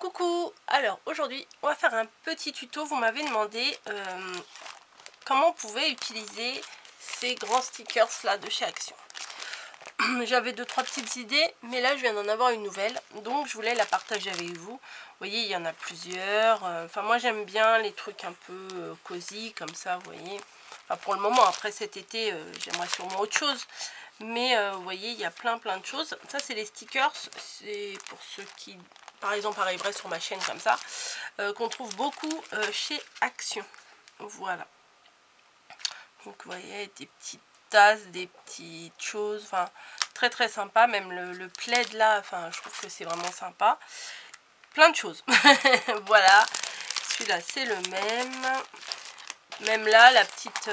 Coucou, alors aujourd'hui on va faire un petit tuto. Vous m'avez demandé comment on pouvait utiliser ces grands stickers là de chez Action. J'avais 2-3 petites idées, mais là je viens d'en avoir une nouvelle, donc je voulais la partager avec vous. Vous voyez, il y en a plusieurs, enfin moi j'aime bien les trucs un peu cosy comme ça, vous voyez. Enfin pour le moment, après cet été j'aimerais sûrement autre chose, mais vous voyez, il y a plein de choses. Ça c'est les stickers, c'est pour ceux qui par exemple arriveraient sur ma chaîne comme ça, qu'on trouve beaucoup chez Action. Voilà, donc vous voyez, des petites tasses, des petites choses, enfin très sympa. Même le plaid là, enfin je trouve que c'est vraiment sympa, plein de choses. Voilà, celui-là c'est le même là, la petite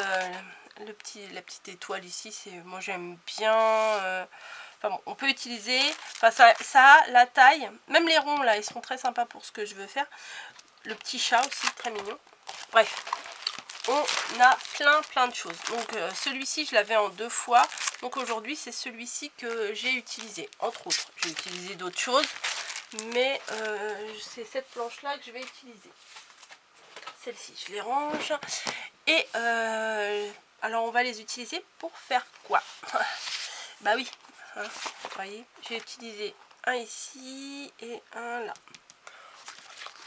la petite étoile ici, c'est, moi j'aime bien. Enfin bon, on peut utiliser, enfin ça a la taille, même les ronds là ils sont très sympas pour ce que je veux faire. Le petit chat aussi très mignon. Bref, on a plein de choses. Donc celui-ci je l'avais en 2 fois, donc aujourd'hui c'est celui-ci que j'ai utilisé, entre autres. J'ai utilisé d'autres choses, mais c'est cette planche là que je vais utiliser. Celle-ci je les range. Et alors on va les utiliser pour faire quoi? Bah oui, hein, vous voyez, j'ai utilisé un ici et un là.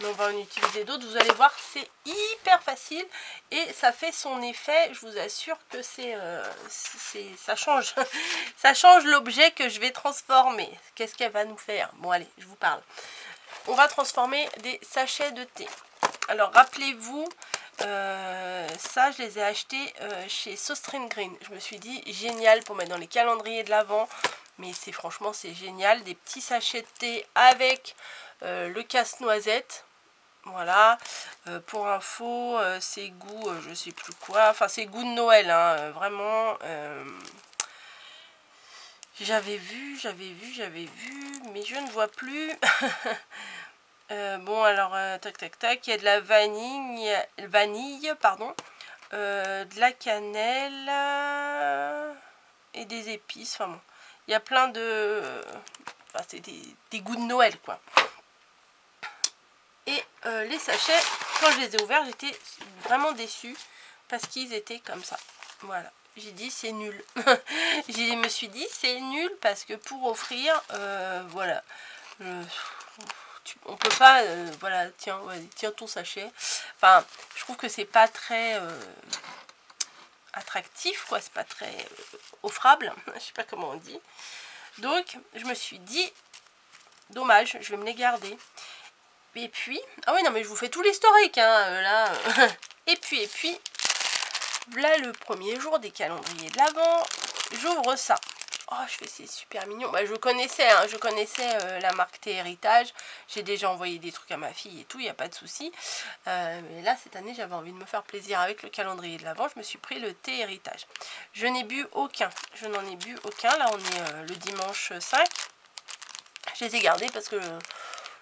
Mais on va en utiliser d'autres, vous allez voir, c'est hyper facile et ça fait son effet. Je vous assure que ça change. Ça change l'objet que je vais transformer. Qu'est-ce qu'elle va nous faire? Bon allez, je vous parle. On va transformer des sachets de thé. Alors rappelez-vous, ça je les ai achetés chez Sostream Green. Je me suis dit génial pour mettre dans les calendriers de l'Avent, mais c'est franchement c'est génial. Des petits sachets de thé avec le casse-noisette. Voilà, pour info, c'est goût, je sais plus quoi, enfin c'est goût de Noël, hein, vraiment. J'avais vu, mais je ne vois plus. Bon alors, tac, il y a de la vanille, pardon, de la cannelle et des épices, enfin bon, il y a plein de... Enfin, c'est des goûts de Noël, quoi. Et les sachets, quand je les ai ouverts, j'étais vraiment déçue parce qu'ils étaient comme ça. Voilà, j'ai dit c'est nul. Je me suis dit c'est nul parce que pour offrir, voilà, on peut pas, voilà, tiens, ouais, tiens ton sachet. Enfin, je trouve que c'est pas très attractif, quoi, c'est pas très offrable, je sais pas comment on dit. Donc, je me suis dit, dommage, je vais me les garder. Et puis, ah oui, non, mais je vous fais tout l'historique, hein, là. Et puis, voilà le premier jour des calendriers de l'Avent, j'ouvre ça. Oh, je fais, c'est super mignon. Bah, je connaissais, hein, la marque Thé Héritage. J'ai déjà envoyé des trucs à ma fille et tout, il n'y a pas de souci. Mais là, cette année, j'avais envie de me faire plaisir avec le calendrier de l'Avent. Je me suis pris le Thé Héritage. Je n'ai bu aucun. Je n'en ai bu aucun. Là, on est le dimanche 5. Je les ai gardés parce que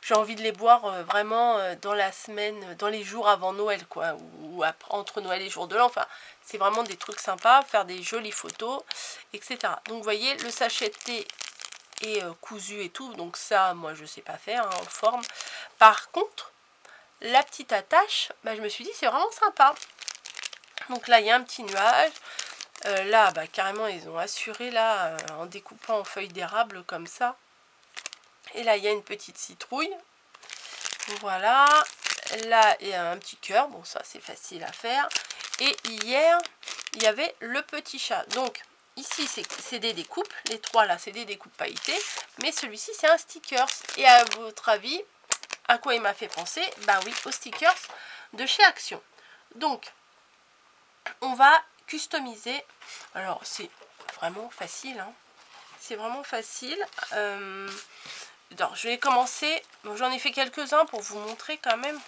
j'ai envie de les boire vraiment dans la semaine, dans les jours avant Noël, quoi, ou après, entre Noël et jour de l'an. Enfin, c'est vraiment des trucs sympas, faire des jolies photos, etc. Donc, vous voyez, le sachet de thé est cousu et tout, donc ça, moi, je sais pas faire, hein, en forme. Par contre, la petite attache, bah, je me suis dit, c'est vraiment sympa. Donc là, il y a un petit nuage. Là, bah, carrément, ils ont assuré, là, en découpant en feuilles d'érable, comme ça. Et là, il y a une petite citrouille. Voilà. Là, il y a un petit cœur. Bon, ça, c'est facile à faire. Et hier, il y avait le petit chat. Donc, ici, c'est des découpes. Les trois, là, c'est des découpes pailletées. Mais celui-ci, c'est un sticker. Et à votre avis, à quoi il m'a fait penser? Bah oui, aux stickers de chez Action. Donc, on va customiser. Alors, c'est vraiment facile, hein. C'est vraiment facile. Alors, je vais commencer, j'en ai fait quelques-uns pour vous montrer quand même.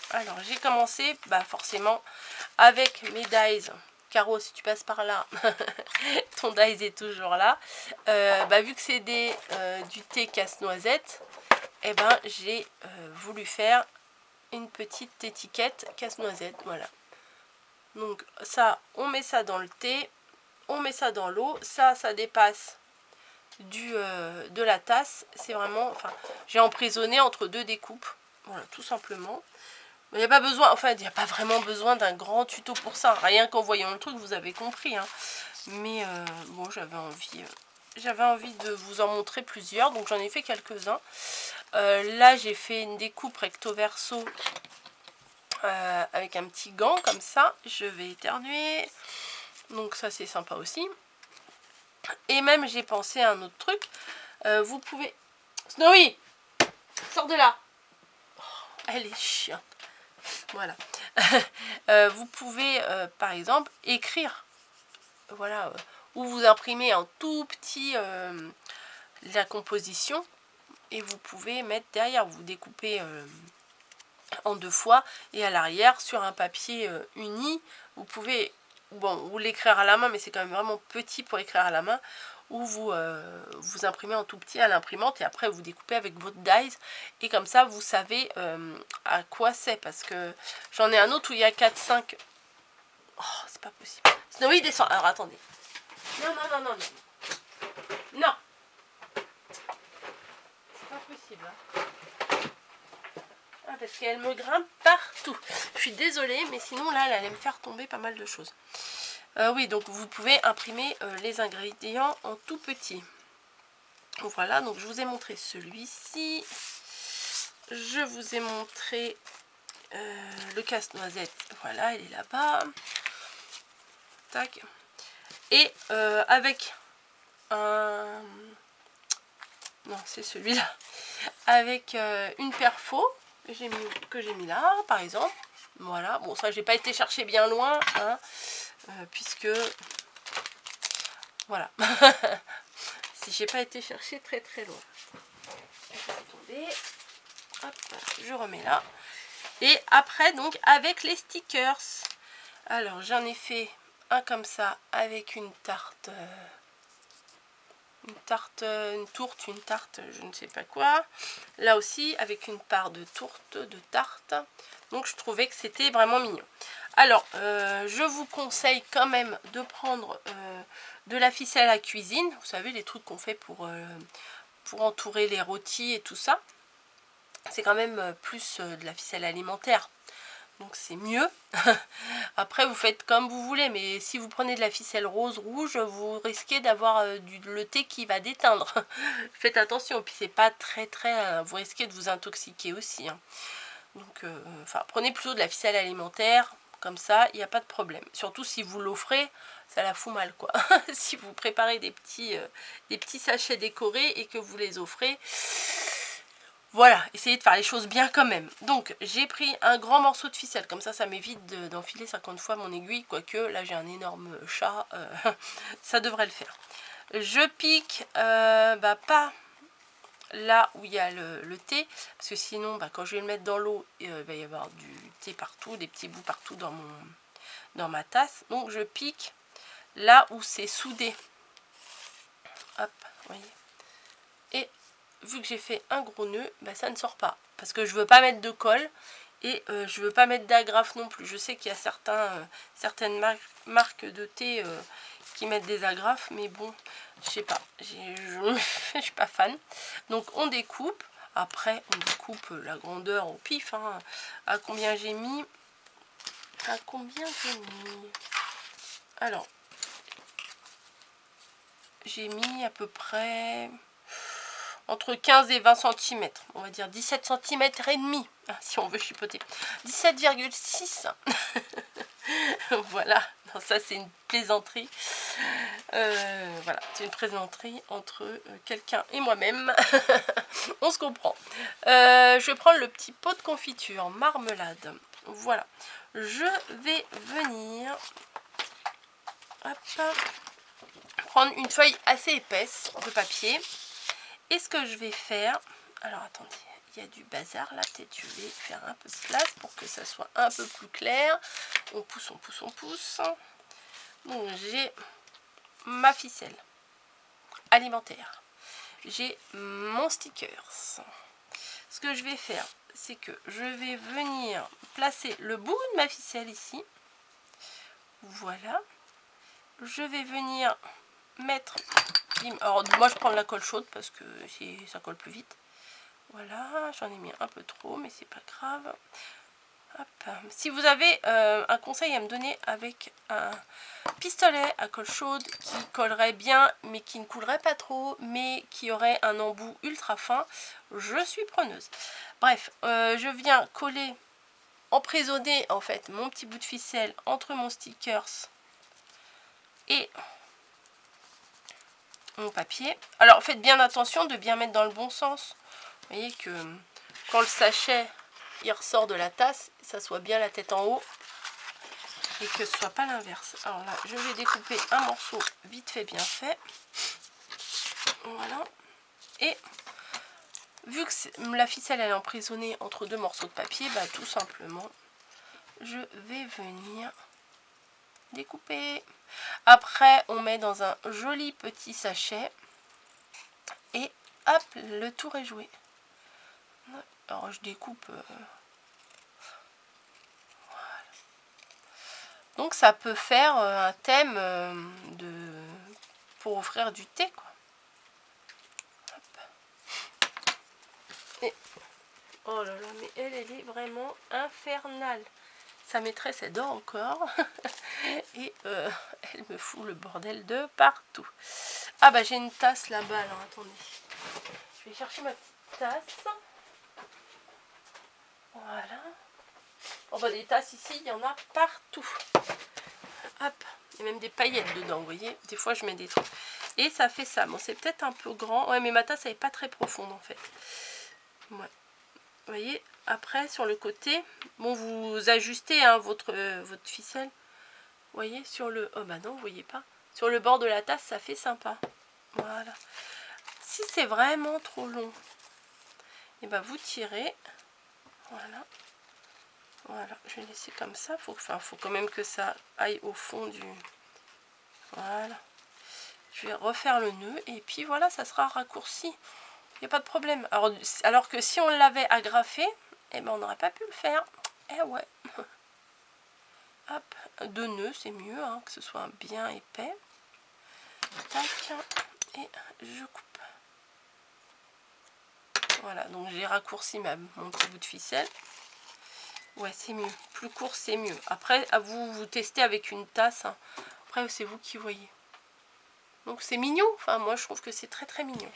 Alors, j'ai commencé, bah forcément, avec mes dies. Caro, si tu passes par là, ton dies est toujours là. Bah, vu que c'est du thé casse-noisette, et ben j'ai voulu faire une petite étiquette casse-noisette, voilà. Donc ça, on met ça dans le thé, on met ça dans l'eau, ça dépasse de la tasse. C'est vraiment, enfin, j'ai emprisonné entre deux découpes. Voilà, tout simplement. Il n'y a pas besoin, enfin, il n'y a pas vraiment besoin d'un grand tuto pour ça. Rien qu'en voyant le truc, vous avez compris. Hein. Mais bon, j'avais envie de vous en montrer plusieurs. Donc j'en ai fait quelques-uns. Là, j'ai fait une découpe recto verso avec un petit gant comme ça. Je vais éternuer. Donc ça, c'est sympa aussi. Et même, j'ai pensé à un autre truc. Vous pouvez... Snowy, sors de là. Oh, elle est chiante. Voilà. Vous pouvez, par exemple, écrire. Voilà. Ou vous imprimez en tout petit la composition. Et vous pouvez mettre derrière. Vous découpez en 2 fois. Et à l'arrière, sur un papier uni, vous pouvez... Bon, vous l'écrire à la main, mais c'est quand même vraiment petit pour écrire à la main. Ou vous imprimez en tout petit à l'imprimante et après vous découpez avec votre dies. Et comme ça, vous savez à quoi c'est. Parce que j'en ai un autre où il y a 4-5... Oh, c'est pas possible. Snowy, descend. Alors, attendez. Non, non, non, non, non. Non. C'est pas possible. Hein. Ah, parce qu'elle me grimpe partout. Je suis désolée, mais sinon, là, elle allait me faire tomber pas mal de choses. Oui, donc vous pouvez imprimer les ingrédients en tout petit. Voilà, donc je vous ai montré celui-ci. Je vous ai montré le casse-noisette. Voilà, il est là-bas. Tac. Et avec un... Non, c'est celui-là. Avec une perfo que j'ai mis là, par exemple. Voilà, bon, ça, j'ai pas été chercher bien loin, hein, puisque... Voilà. Si j'ai pas été chercher très très loin. Attendez. Hop, je remets là. Et après, donc, avec les stickers. Alors, j'en ai fait un comme ça, avec une tarte... une tourte, une tarte, je ne sais pas quoi. Là aussi, avec une part de tourte, de tarte. Donc, je trouvais que c'était vraiment mignon. Alors, je vous conseille quand même de prendre de la ficelle à cuisine. Vous savez, les trucs qu'on fait pour entourer les rôtis et tout ça. C'est quand même plus de la ficelle alimentaire. Donc c'est mieux. Après vous faites comme vous voulez, mais si vous prenez de la ficelle rose rouge, vous risquez d'avoir le thé qui va déteindre. Faites attention, puis c'est pas très vous risquez de vous intoxiquer aussi. Hein. Donc enfin prenez plutôt de la ficelle alimentaire, comme ça il n'y a pas de problème. Surtout si vous l'offrez, ça la fout mal quoi. Si vous préparez des petits sachets décorés et que vous les offrez. Voilà, essayez de faire les choses bien quand même. Donc, j'ai pris un grand morceau de ficelle. Comme ça m'évite d'enfiler 50 fois mon aiguille. Quoique, là, j'ai un énorme chat. Ça devrait le faire. Je pique, pas là où il y a le thé. Parce que sinon, quand je vais le mettre dans l'eau, il va y avoir du thé partout. Des petits bouts partout dans ma tasse. Donc, je pique là où c'est soudé. Hop, vous voyez. Et vu que j'ai fait un gros nœud, ça ne sort pas. Parce que je veux pas mettre de colle et je veux pas mettre d'agrafe non plus. Je sais qu'il y a certaines marques de thé qui mettent des agrafes, mais bon, je sais pas. Je suis pas fan. Donc on découpe. Après, on découpe la grandeur au pif. Hein. À combien j'ai mis? À combien j'ai mis? Alors, j'ai mis à peu près... entre 15 et 20 cm, on va dire 17 cm et demi, si on veut chipoter. 17,6. Voilà, non, ça c'est une plaisanterie. Voilà, c'est une plaisanterie entre quelqu'un et moi-même. On se comprend. Je vais prendre le petit pot de confiture, marmelade. Voilà, je vais venir prendre une feuille assez épaisse de papier. Et ce que je vais faire, alors attendez, il y a du bazar là, peut-être je vais faire un peu de place pour que ça soit un peu plus clair. On pousse, on pousse, on pousse. Donc j'ai ma ficelle alimentaire, j'ai mon stickers. Ce que je vais faire, c'est que je vais venir placer le bout de ma ficelle ici. Voilà. Je vais venir mettre... Alors moi je prends de la colle chaude parce que ça colle plus vite. Voilà, j'en ai mis un peu trop, mais c'est pas grave. Hop. Si vous avez un conseil à me donner avec un pistolet à colle chaude qui collerait bien, mais qui ne coulerait pas trop, mais qui aurait un embout ultra fin, je suis preneuse. Bref, je viens coller, emprisonner en fait mon petit bout de ficelle entre mon stickers et mon papier. Alors faites bien attention de bien mettre dans le bon sens. Vous voyez que quand le sachet il ressort de la tasse, ça soit bien la tête en haut et que ce soit pas l'inverse. Alors là, je vais découper un morceau vite fait bien fait. Voilà. Et vu que la ficelle elle est emprisonnée entre deux morceaux de papier, bah tout simplement, je vais venir découper. Après, on met dans un joli petit sachet et hop, le tour est joué. Alors je découpe. Voilà. Donc ça peut faire un thème pour offrir du thé, quoi. Et, oh là là, mais elle est vraiment infernale. Sa maîtresse, elle dort encore. Et elle me fout le bordel de partout. Ah bah j'ai une tasse là-bas, alors attendez. Je vais chercher ma petite tasse. Voilà. Oh bah des tasses ici, il y en a partout. Hop, il y a même des paillettes dedans, vous voyez. Des fois je mets des trucs. Et ça fait ça. Bon, c'est peut-être un peu grand. Ouais, mais ma tasse, elle n'est pas très profonde en fait. Ouais. Vous voyez, après sur le côté, bon, vous ajustez hein, votre ficelle. Vous voyez, sur le... Oh bah non, vous voyez pas. Sur le bord de la tasse, ça fait sympa. Voilà. Si c'est vraiment trop long, et ben vous tirez. Voilà. Voilà, je vais laisser comme ça. Faut quand même que ça aille au fond du... Voilà. Je vais refaire le nœud et puis voilà, ça sera raccourci. Il n'y a pas de problème. Alors que si on l'avait agrafé, eh ben on n'aurait pas pu le faire. Eh ouais. Hop, 2 nœuds, c'est mieux, hein, que ce soit bien épais. Tac, et je coupe. Voilà, donc j'ai raccourci mon petit bout de ficelle. Ouais, c'est mieux. Plus court, c'est mieux. Après, à vous testez avec une tasse. Hein. Après, c'est vous qui voyez. Donc, c'est mignon. Enfin, moi, je trouve que c'est très, très mignon.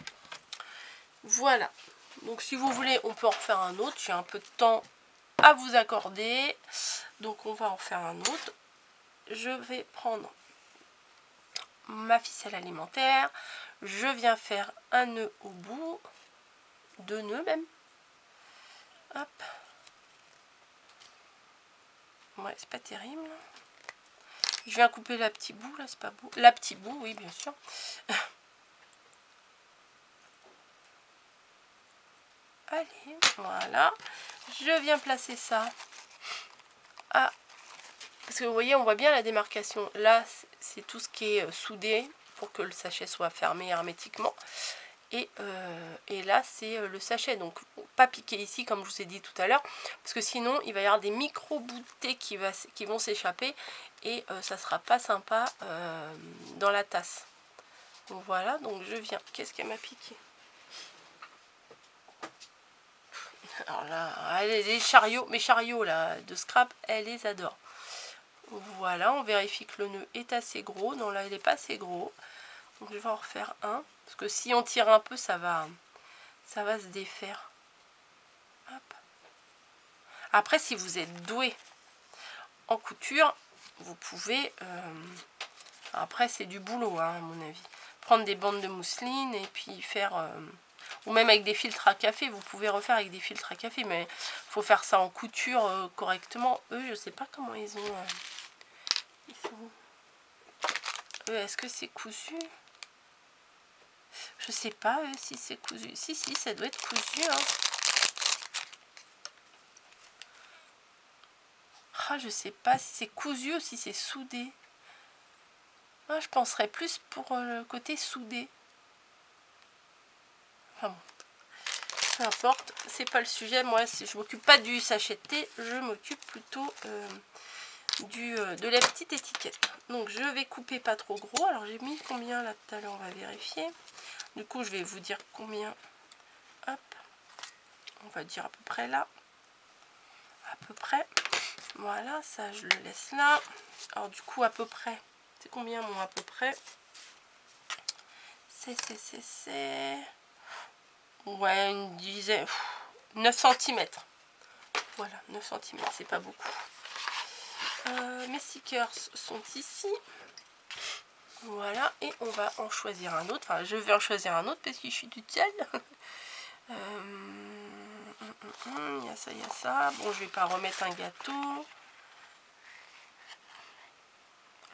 Voilà. Donc, si vous voulez, on peut en refaire un autre. J'ai un peu de temps à vous accorder. Donc, on va en faire un autre. Je vais prendre ma ficelle alimentaire. Je viens faire un nœud au bout. 2 nœuds même. Hop. Ouais, c'est pas terrible. Je viens couper la petite bout, là, c'est pas beau. La petite bout, oui, bien sûr. Allez, voilà. Je viens placer ça. Ah, parce que vous voyez, on voit bien la démarcation. Là, c'est tout ce qui est soudé pour que le sachet soit fermé hermétiquement. Et là, c'est le sachet. Donc, pas piquer ici, comme je vous ai dit tout à l'heure. Parce que sinon, il va y avoir des micro-bouts de thé qui vont s'échapper. Et ça sera pas sympa dans la tasse. Donc voilà, donc je viens. Qu'est-ce qu'elle m'a piqué? Alors là, les chariots, mes chariots là, de scrap, elle les adore. Voilà, on vérifie que le nœud est assez gros. Non, là, il n'est pas assez gros. Donc je vais en refaire un. Parce que si on tire un peu, ça va se défaire. Hop. Après, si vous êtes doué en couture, vous pouvez... après, c'est du boulot, hein, à mon avis. Prendre des bandes de mousseline et puis faire... ou même avec des filtres à café, vous pouvez refaire avec des filtres à café, mais il faut faire ça en couture correctement. Eux, je sais pas comment ils ont... est-ce que c'est cousu? Je sais pas si c'est cousu. Si, ça doit être cousu. Hein. Ah, je sais pas si c'est cousu ou si c'est soudé. Ah, je penserais plus pour le côté soudé. Enfin bon. Peu importe, c'est pas le sujet. Moi, je m'occupe pas du sachet de thé, je m'occupe plutôt de la petite étiquette. Donc, je vais couper pas trop gros. Alors, j'ai mis combien là tout à l'heure, on va vérifier. Du coup, je vais vous dire combien. Hop. on va dire à peu près là. À peu près. Voilà, ça je le laisse là. Alors du coup à peu près, c'est combien mon à peu près? C'est... Ouais, une dizaine... 9 cm. Voilà, 9 cm, c'est pas beaucoup. Mes stickers sont ici. Voilà, et on va en choisir un autre. Enfin, je vais en choisir un autre parce que je suis toute seule. Il y a ça, il y a ça. Bon, je vais pas remettre un gâteau.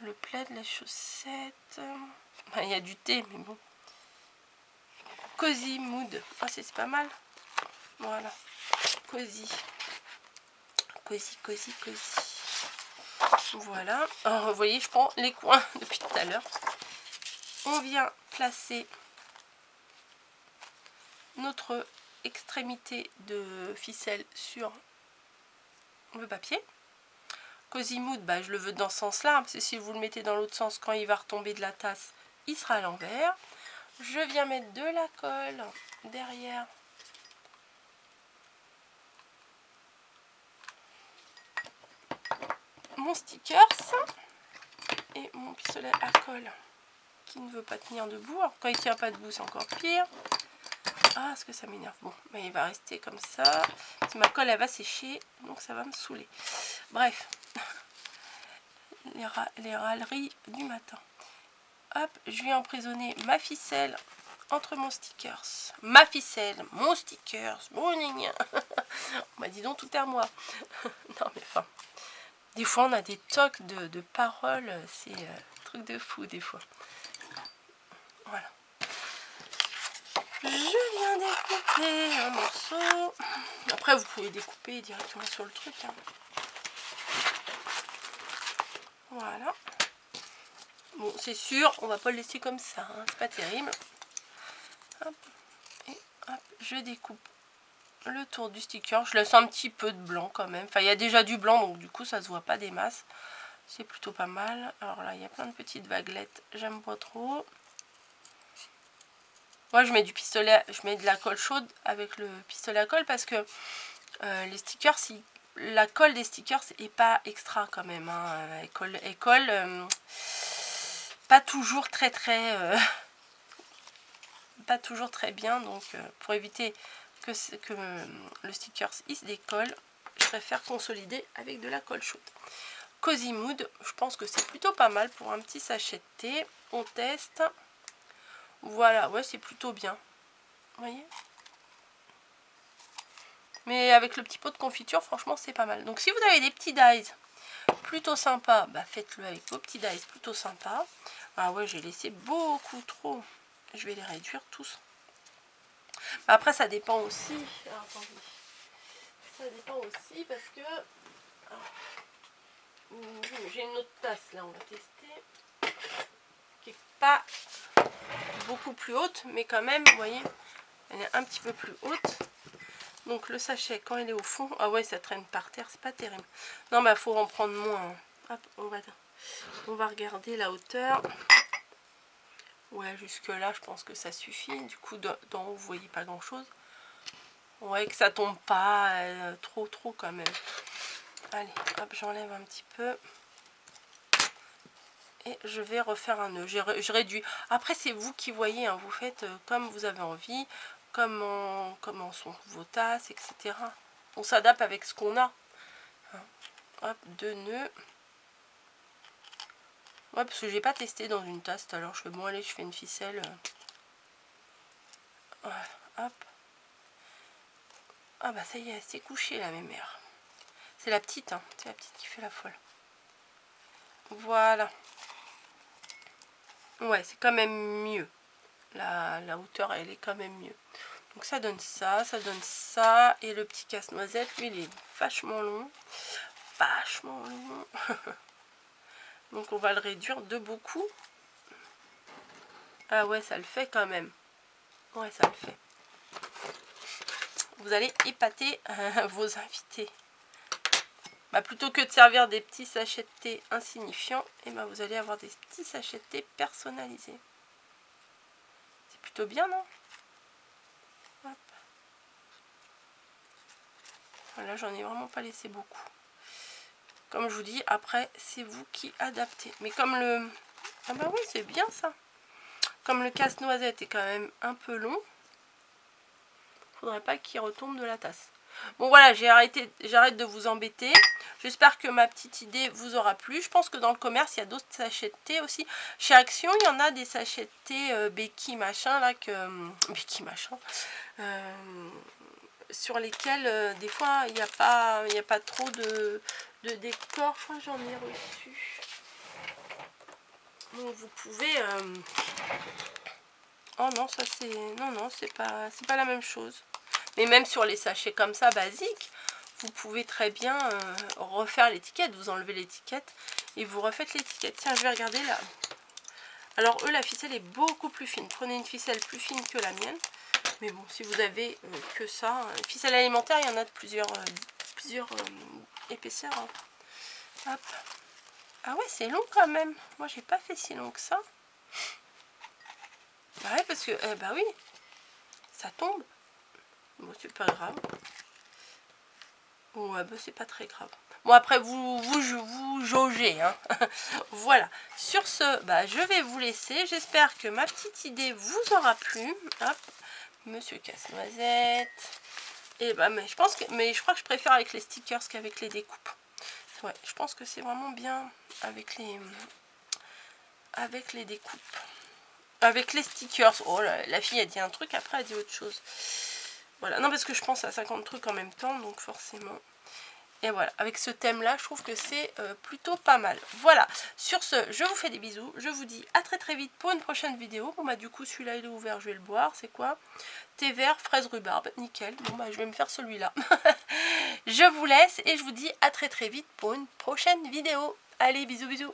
Le plaid, les chaussettes. Il y a du thé, mais bon. Cozy Mood. Ah, c'est pas mal. Voilà. Cozy. Cozy, cozy, cozy. Voilà. Alors, vous voyez, je prends les coins depuis tout à l'heure. On vient placer notre extrémité de ficelle sur le papier. Cozy Mood, bah, je le veux dans ce sens-là, parce que si vous le mettez dans l'autre sens, quand il va retomber de la tasse, il sera à l'envers. Je viens mettre de la colle derrière mon stickers et mon pistolet à colle qui ne veut pas tenir debout. Alors, quand il ne tient pas debout, c'est encore pire. Ah, est-ce que ça m'énerve? Bon, mais il va rester comme ça. Si ma colle, elle va sécher, donc ça va me saouler. Bref, les râleries du matin. Hop, je vais emprisonner ma ficelle entre mon stickers. Ma ficelle, mon stickers, mon gna. Bah dis donc, tout est à moi. Non mais enfin, des fois on a des tocs de paroles, c'est truc de fou des fois. Voilà. Je viens découper un morceau. Après vous pouvez découper directement sur le truc. Hein. Voilà. Bon, c'est sûr, on va pas le laisser comme ça, hein, c'est pas terrible. Hop, et hop, je découpe le tour du sticker. Je laisse un petit peu de blanc quand même. Enfin, il y a déjà du blanc, donc du coup, ça se voit pas des masses. C'est plutôt pas mal. Alors là, il y a plein de petites vaguelettes. J'aime pas trop. Moi, je mets du pistolet, je mets de la colle chaude avec le pistolet à colle parce que les stickers, la colle des stickers est pas extra quand même. Hein. Elle colle pas toujours très pas toujours très bien. Donc, pour éviter que le sticker il se décolle, je préfère consolider avec de la colle chaude. Cozy Mood, je pense que c'est plutôt pas mal pour un petit sachet de thé. On teste. Voilà, ouais, c'est plutôt bien. Vous voyez? Mais avec le petit pot de confiture, franchement, c'est pas mal. Donc, si vous avez des petits dies plutôt sympas, bah, faites-le avec vos petits dies plutôt sympas. Ah ouais, j'ai laissé beaucoup trop. Je vais les réduire tous. Bah, après, ça dépend aussi. Alors, attendez. Ça dépend aussi parce que... J'ai une autre tasse, là, on va tester. Qui n'est pas beaucoup plus haute, mais quand même, vous voyez, elle est un petit peu plus haute. Donc le sachet, quand il est au fond, ah ouais, ça traîne par terre, c'est pas terrible. Non, bah faut en prendre moins. Hop, on va regarder la hauteur. Ouais, jusque là, je pense que ça suffit. Du coup, d'en haut, vous voyez pas grand chose. Ouais, que ça tombe pas trop quand même. Allez, hop, j'enlève un petit peu. Et je vais refaire un nœud. Je réduis. Après, c'est vous qui voyez. Hein, vous faites comme vous avez envie. Comment sont vos tasses, etc. On s'adapte avec ce qu'on a. Hein. Hop, 2 nœuds. Ouais, parce que j'ai pas testé dans une tasse. Alors, je fais bon, allez, je fais une ficelle. Voilà, hop. Ah bah ça y est, c'est couché la mémère. C'est la petite, hein. C'est la petite qui fait la folle. Voilà. Ouais, c'est quand même mieux. La hauteur, elle est quand même mieux. Donc ça donne ça donne ça. Et le petit casse-noisette, lui, il est vachement long. Vachement long. Donc on va le réduire de beaucoup. Ah ouais, ça le fait quand même. Ouais, ça le fait. Vous allez épater vos invités. Bah, plutôt que de servir des petits sachets de thé insignifiants, et bah, vous allez avoir des petits sachets de thé personnalisés. C'est plutôt bien, non? Hop. Là, j'en ai vraiment pas laissé beaucoup. Comme je vous dis, après, c'est vous qui adaptez. Mais comme le... Ah bah oui, c'est bien ça. Comme le casse-noisette est quand même un peu long, faudrait pas qu'il retombe de la tasse. Bon voilà, j'arrête de vous embêter. J'espère que ma petite idée vous aura plu. Je pense que dans le commerce, il y a d'autres sachets de thé aussi. Chez Action, il y en a des sachets de thé Becky machin, là, Becky machin. Sur lesquels, des fois, il n'y a pas trop de décor. Je crois que j'en ai reçu. Donc vous pouvez... Oh non, ça c'est... Non, c'est pas la même chose. Mais même sur les sachets comme ça, basiques, vous pouvez très bien refaire l'étiquette. Vous enlevez l'étiquette et vous refaites l'étiquette. Tiens, je vais regarder là. Alors eux, la ficelle est beaucoup plus fine. Prenez une ficelle plus fine que la mienne. Mais bon, si vous avez que ça... ficelle alimentaire, il y en a de plusieurs épaisseurs. Hein. Hop. Ah ouais, c'est long quand même. Moi, j'ai pas fait si long que ça. Bah ouais, parce que... bah oui, ça tombe. Bon, c'est pas grave. Ouais, bah c'est pas très grave. Bon, après, vous jaugez. Hein. Voilà. Sur ce, bah, je vais vous laisser. J'espère que ma petite idée vous aura plu. Hop. Monsieur Casse-Noisette. Et bah, mais je crois que je préfère avec les stickers qu'avec les découpes. Ouais, je pense que c'est vraiment bien avec les découpes. Avec les stickers. Oh, la fille a dit un truc, après elle dit autre chose. Voilà, non parce que je pense à 50 trucs en même temps, donc forcément. Et voilà, avec ce thème-là, je trouve que c'est plutôt pas mal. Voilà, sur ce, je vous fais des bisous. Je vous dis à très très vite pour une prochaine vidéo. Bon bah du coup, celui-là il est ouvert, je vais le boire. C'est quoi? Thé vert, fraise rhubarbe, nickel. Bon bah je vais me faire celui-là. Je vous laisse et je vous dis à très très vite pour une prochaine vidéo. Allez, bisous bisous.